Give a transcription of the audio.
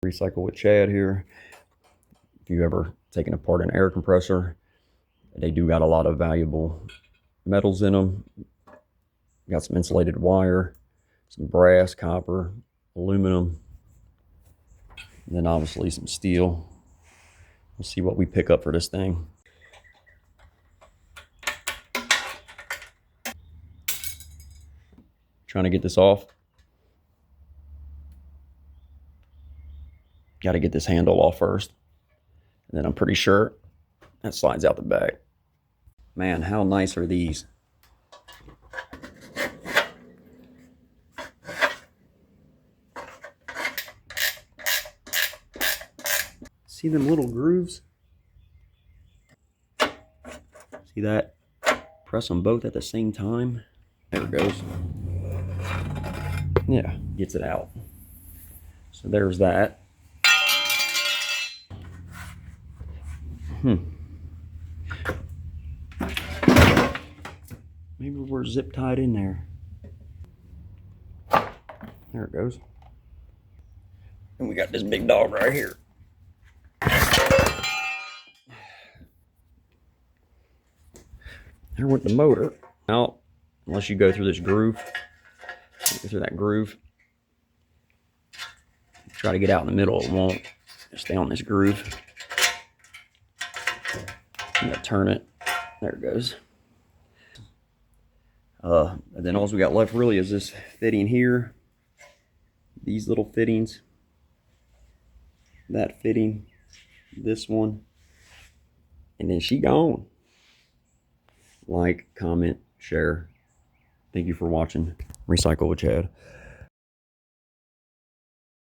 Recycle with Chad here. If you've ever taken apart an air compressor, they do got a lot of valuable metals in them. Got some insulated wire, some brass, copper, aluminum, and then obviously some steel. We'll see what we pick up for this thing. Trying to get this off. Got to get this handle off first. And then I'm pretty sure that slides out the back. Man, how nice are these? See them little grooves? See that? Press them both at the same time. There it goes. Yeah, gets it out. So there's that. Maybe we're zip tied in there. There it goes. And we got this big dog right here. There went the motor. Now, unless you go through this groove, go through that groove. Try to get out in the middle, it won't. Just stay on this groove. I'm gonna turn it. There it goes. And then all we got left really is this fitting here. These little fittings. That fitting. This one. And then she gone. Like, comment, share. Thank you for watching Recycle with Chad.